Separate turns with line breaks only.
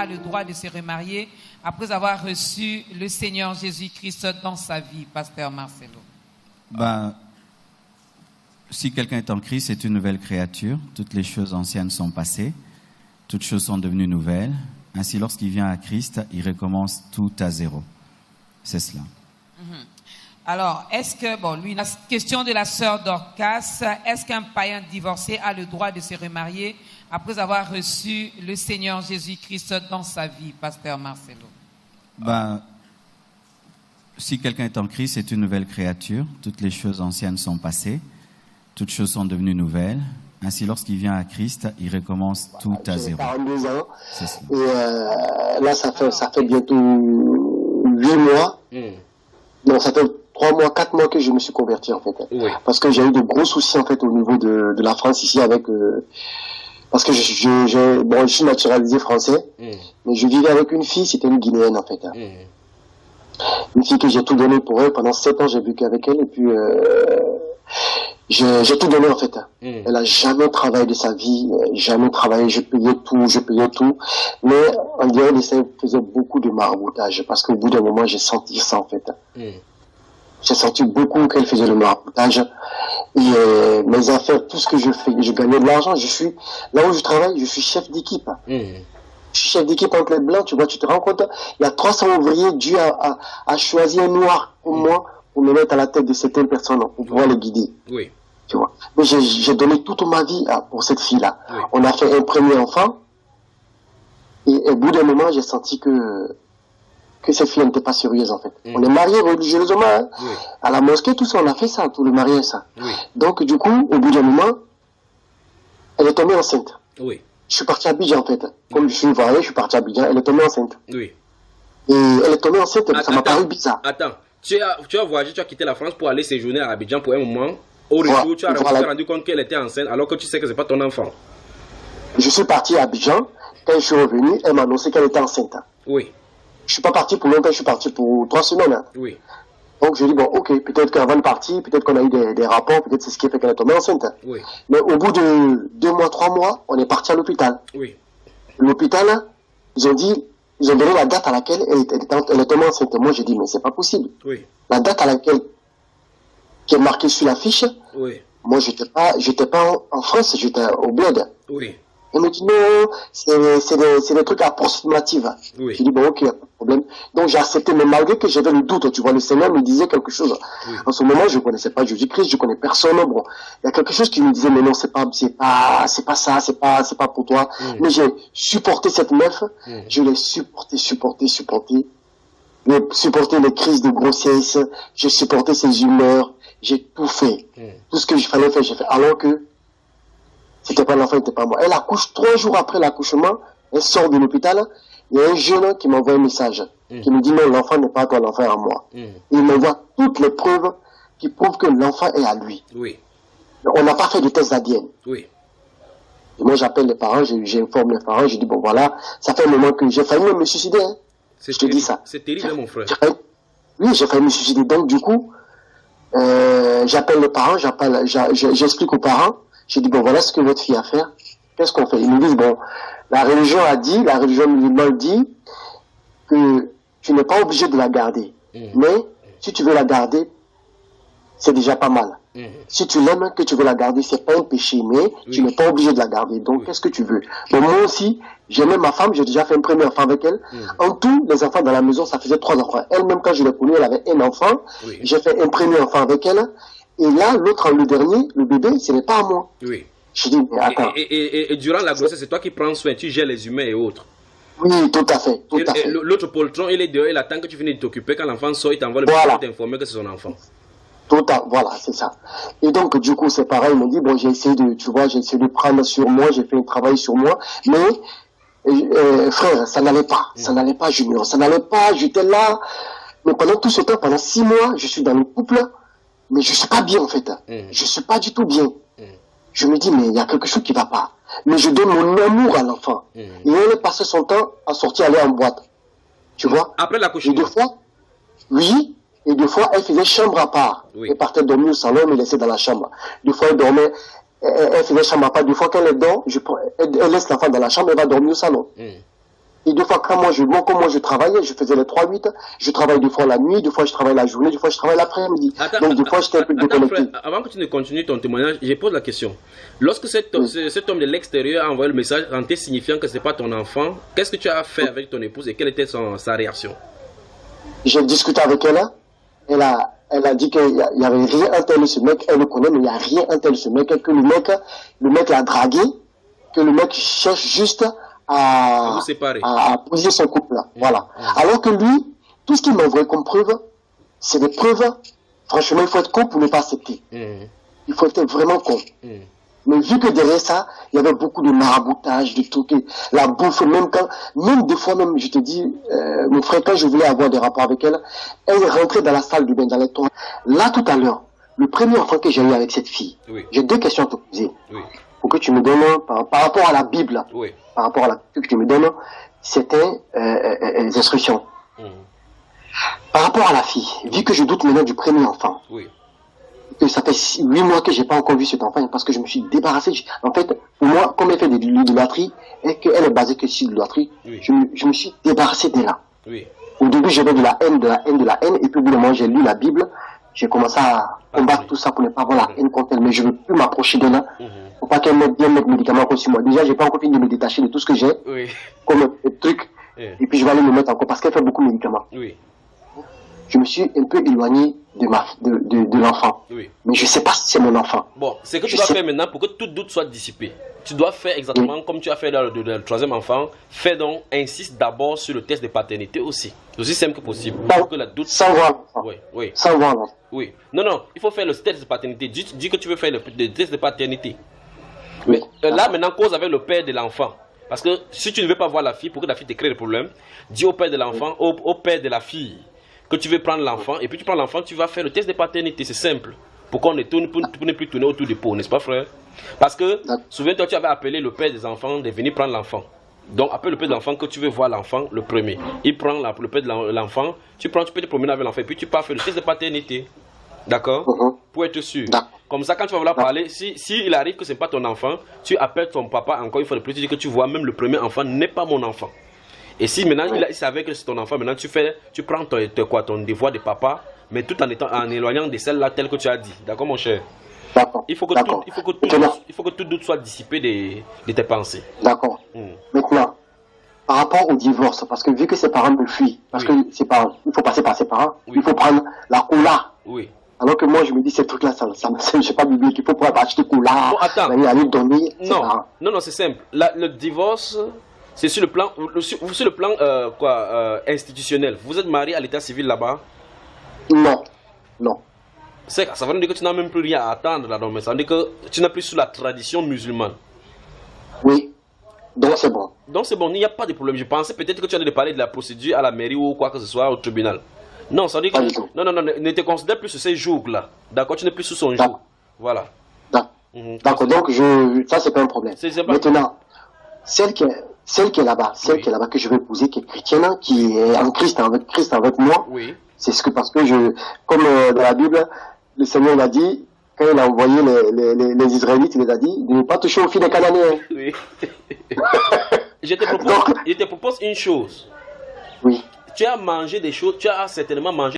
le droit de se remarier après avoir reçu le Seigneur Jésus-Christ dans sa vie, Pasteur Marcelo?
Si quelqu'un est en Christ, c'est une nouvelle créature. Toutes les choses anciennes sont passées. Toutes choses sont devenues nouvelles. Ainsi, lorsqu'il vient à Christ, il recommence tout à zéro. C'est cela.
Alors, est-ce que, lui, la question de la sœur Dorcas, est-ce qu'un païen divorcé a le droit de se remarier après avoir reçu le Seigneur Jésus-Christ dans sa vie, Pasteur Marcelo?
Si quelqu'un est en Christ, c'est une nouvelle créature. Toutes les choses anciennes sont passées. Toutes choses sont devenues nouvelles. Ainsi, lorsqu'il vient à Christ, il recommence tout à zéro.
42 ans.
C'est cela.
Et là, ça fait bientôt 8 mois. Donc, ça fait 3 mois, 4 mois que je me suis converti, en fait.
Oui.
Parce que j'ai eu de gros soucis, en fait, au niveau de la France, ici, avec... parce que je suis naturalisé français, mais je vivais avec une fille, c'était une Guinéenne, en fait. Une fille que j'ai tout donné pour elle. Pendant 7 ans, j'ai vécu avec elle, et puis... j'ai tout donné, en fait. Elle a jamais travaillé de sa vie, jamais travaillé, je payais tout. Mais en dehors de ça, elle faisait beaucoup de maraboutage, parce qu'au bout d'un moment, j'ai senti ça, en fait. J'ai senti beaucoup qu'elle faisait le maraboutage. Et mes affaires, tout ce que je fais, je gagnais de l'argent. Là où je travaille, je suis chef d'équipe. Je suis chef d'équipe entre les blancs, tu vois, tu te rends compte, il y a 300 ouvriers dû à choisir un noir comme moi pour me mettre à la tête de certaines personnes, pour pouvoir les guider.
Oui.
Tu vois. Mais j'ai donné toute ma vie pour cette fille-là. Oui. On a fait un premier enfant. Et au bout d'un moment, j'ai senti que cette fille n'était pas sérieuse, en fait. On est mariés religieusement, hein, à la mosquée, tout ça, on a fait ça, tout le mariage, ça. Donc, du coup, au bout d'un moment, elle est tombée enceinte.
Oui.
Je suis parti à Abidjan, en fait. Comme je suis marié, je suis parti à Abidjan, elle est tombée enceinte.
Oui.
Et elle est tombée enceinte, ça m'a paru bizarre.
Attends, tu as voyagé, tu as quitté la France pour aller séjourner à Abidjan pour un moment. Au retour, tu as rendu compte qu'elle était enceinte alors que tu sais que ce n'est pas ton enfant.
Je suis parti à Abidjan. Quand je suis revenu, elle m'a annoncé qu'elle était enceinte.
Oui.
Je ne suis pas parti pour longtemps, je suis parti pour 3 semaines. Hein.
Oui.
Donc je dis, bon, ok, peut-être qu'avant de partir, peut-être qu'on a eu des rapports, peut-être c'est ce qui fait qu'elle est tombée enceinte.
Oui.
Mais au bout de 2 mois, 3 mois, on est parti à l'hôpital.
Oui.
L'hôpital, ils ont donné la date à laquelle elle est tombée enceinte. Moi, j'ai dit, mais c'est pas possible.
Oui.
La date à laquelle qui est marquée sur l'affiche,
oui.
Moi, j'étais pas en France, j'étais au bled.
Oui.
Elle me dit non, c'est des trucs approximatifs.
Oui.
Je dis bon, ok, pas de problème. Donc j'ai accepté, mais malgré que j'avais le doute, tu vois, le Seigneur me disait quelque chose. Oui. En ce moment, je connaissais pas Jésus-Christ, je connais personne. Bon, il y a quelque chose qui me disait mais non, c'est pas ça, c'est pas pour toi. Mais j'ai supporté cette meuf, je l'ai supporté. J'ai supporté les crises de grossesse, j'ai supporté ses humeurs, j'ai tout fait. Tout ce que je fallait faire, j'ai fait. Alors que c'était pas l'enfant, c'était pas moi. Elle accouche 3 jours après l'accouchement, elle sort de l'hôpital, il y a un jeune qui m'envoie un message, qui me dit non, l'enfant n'est pas à toi, l'enfant est à moi. Il m'envoie toutes les preuves qui prouvent que l'enfant est à lui.
Oui.
On n'a pas fait de test d'ADN.
Oui.
Et moi j'appelle les parents, j'informe les parents, je dis bon voilà, ça fait un moment que j'ai failli me suicider. Hein. Je te dis ça.
C'est terrible, mon frère.
Oui, j'ai failli me suicider. Donc du coup, j'appelle les parents, j'explique aux parents. J'ai dit, bon, voilà ce que votre fille a fait. Qu'est-ce qu'on fait? Ils me disent, bon, la religion musulmane dit que tu n'es pas obligé de la garder. Mais, si tu veux la garder, c'est déjà pas mal. Si tu l'aimes, que tu veux la garder, c'est pas un péché, mais tu n'es pas obligé de la garder. Donc, qu'est-ce que tu veux? Bon, moi aussi, j'aimais ma femme, j'ai déjà fait un premier enfant avec elle. En tout, les enfants dans la maison, ça faisait 3 enfants. Elle-même, quand je l'ai connue, elle avait un enfant. J'ai fait un premier enfant avec elle. Et là, l'autre, le dernier, le bébé, ce n'est pas à moi.
Oui.
Je dis, mais attends.
Et durant la grossesse, c'est toi qui prends soin, tu gères les humains et autres.
Oui, tout à fait.
L'autre poltron, il est dehors, il attend que tu finisses de t'occuper. Quand l'enfant sort, il t'envoie le message pour t'informer que c'est son enfant.
Voilà, c'est ça. Et donc, du coup, c'est pareil, il me dit, bon, j'ai essayé de prendre sur moi, j'ai fait un travail sur moi, mais, frère, ça n'allait pas. Ça n'allait pas, Junior. Ça n'allait pas, j'étais là. Mais pendant tout ce temps, pendant 6 mois, je suis dans le couple. Mais je suis pas bien, en fait. Je suis pas du tout bien. Je me dis, mais il y a quelque chose qui va pas. Mais je donne mon amour à l'enfant. Et elle passait son temps à sortir, aller en boîte. Tu vois?
Après l'accouchement.
Et 2 fois, oui. Et 2 fois, elle faisait chambre à part. Elle partait dormir au salon, elle me laissait dans la chambre. 2 fois, elle dormait, elle faisait chambre à part. 2 fois qu'elle dort, elle laisse l'enfant dans la chambre, elle va dormir au salon. Et deux fois, comme moi je travaillais, je faisais les 3-8, je travaille deux fois la nuit, deux fois je travaille la journée, deux fois je travaille l'après-midi. Donc deux fois j'étais un peu déconnecté.
Frère, avant que tu ne continues ton témoignage, je pose la question. Lorsque cet homme de l'extérieur a envoyé le message en te signifiant que ce n'est pas ton enfant, qu'est-ce que tu as fait avec ton épouse et quelle était sa réaction?
J'ai discuté avec elle, elle a dit qu'il n'y avait rien intel de ce mec, elle le connaît, mais il n'y a rien intel de ce mec, que le mec l'a dragué, que le mec cherche juste à poser son couple là. Voilà. Alors que lui, tout ce qu'il m'a envoyé comme preuve, c'est des preuves. Franchement, il faut être con pour ne pas accepter. Il faut être vraiment con. Mais vu que derrière ça, il y avait beaucoup de maraboutage, de trucs, la bouffe, même des fois même, je te dis, mon frère, quand je voulais avoir des rapports avec elle, elle est rentrée dans la salle du bain, dans les toilettes. Là, tout à l'heure, le premier enfant que j'ai eu avec cette fille, j'ai deux questions à te poser. Pour que tu me donnes, par rapport à la Bible, par rapport à la que tu me donnes, c'était les instructions. Par rapport à la fille, vu que je doute maintenant du premier enfant, que ça fait 8 mois que j'ai pas encore vu cet enfant, parce que je me suis débarrassé. En fait, pour moi, comme elle fait de l'idolâtrie, et qu'elle est basée que sur l'idolâtrie, je me suis débarrassé d'elle là. Au début, j'avais de la haine, et puis au bout d'un moment, j'ai lu la Bible, j'ai commencé à combattre tout ça pour ne pas avoir la haine contre elle, mais je ne veux plus m'approcher d'elle là, pour pas qu'elle mette bien mes médicaments contre moi. Déjà, j'ai pas encore fini de me détacher de tout ce que j'ai, comme truc, et puis je vais aller me mettre encore, parce qu'elle fait beaucoup de médicaments. Je me suis un peu éloigné de l'enfant. Mais je ne sais pas si c'est mon enfant.
Bon, c'est que tu dois faire maintenant pour que tout doute soit dissipé. Tu dois faire exactement comme tu as fait le troisième enfant. Fais donc, insiste d'abord sur le test de paternité aussi. Aussi simple que possible. Pour que la doute...
Sans voir l'enfant. Sans voir l'enfant.
Non, il faut faire le test de paternité. Dis que tu veux faire le test de paternité. Mais là, maintenant, cause avec le père de l'enfant. Parce que si tu ne veux pas voir la fille, pour que la fille te crée des problèmes, dis au père de l'enfant, au père de la fille, que tu veux prendre l'enfant, et puis tu prends l'enfant, tu vas faire le test de paternité, c'est simple. Pour qu'on ne plus tourner autour du pot, n'est-ce pas, frère? Parce que, souviens-toi, tu avais appelé le père des enfants de venir prendre l'enfant. Donc, appelle le père de l'enfant que tu veux voir l'enfant, le premier. Il prend le père de l'enfant, tu peux te promener avec l'enfant, et puis tu pars faire le test de paternité. D'accord? Pour être sûr. Comme ça, quand tu vas vouloir parler, si il arrive que ce n'est pas ton enfant, tu appelles ton papa encore une fois de plus, tu dis que tu vois, même le premier enfant n'est pas mon enfant. Et si maintenant il savait que c'est ton enfant, maintenant tu prends ton devoir de papa, mais tout en éloignant de celle-là telle que tu as dit. D'accord, mon cher? Il faut que tout doute soit dissipé de tes pensées.
D'accord. Maintenant, par rapport au divorce, parce que vu que ses parents me fuient, parce que ses parents, il faut passer par ses parents, il faut prendre la cola. Alors que moi, je me dis, ces trucs-là, je sais pas biblique, il faut pouvoir acheter cola, aller dormir.
Non, c'est simple. Le divorce... C'est sur le plan, institutionnel. Vous êtes marié à l'état civil là-bas?
Non.
Ça veut dire que tu n'as même plus rien à attendre là-dedans, mais ça veut dire que tu n'es plus sous la tradition musulmane.
Oui, donc c'est bon.
Donc c'est bon, il n'y a pas de problème. Je pensais peut-être que tu allais parler de la procédure à la mairie ou quoi que ce soit au tribunal. Non, ça veut dire que... Non, ne te considère plus sur ces jours-là. D'accord, tu n'es plus sous son joug. Voilà.
D'accord, donc ça c'est pas un problème. Maintenant, celle qui est là-bas, que je vais épouser, qui est chrétienne, qui est en Christ avec moi, c'est parce que comme dans la Bible, le Seigneur l'a dit, quand il a envoyé les Israélites, il les a dit de ne pas toucher aux filles des Cananéens.
Je te propose une chose.
Oui.
Tu as mangé des choses, tu as certainement mangé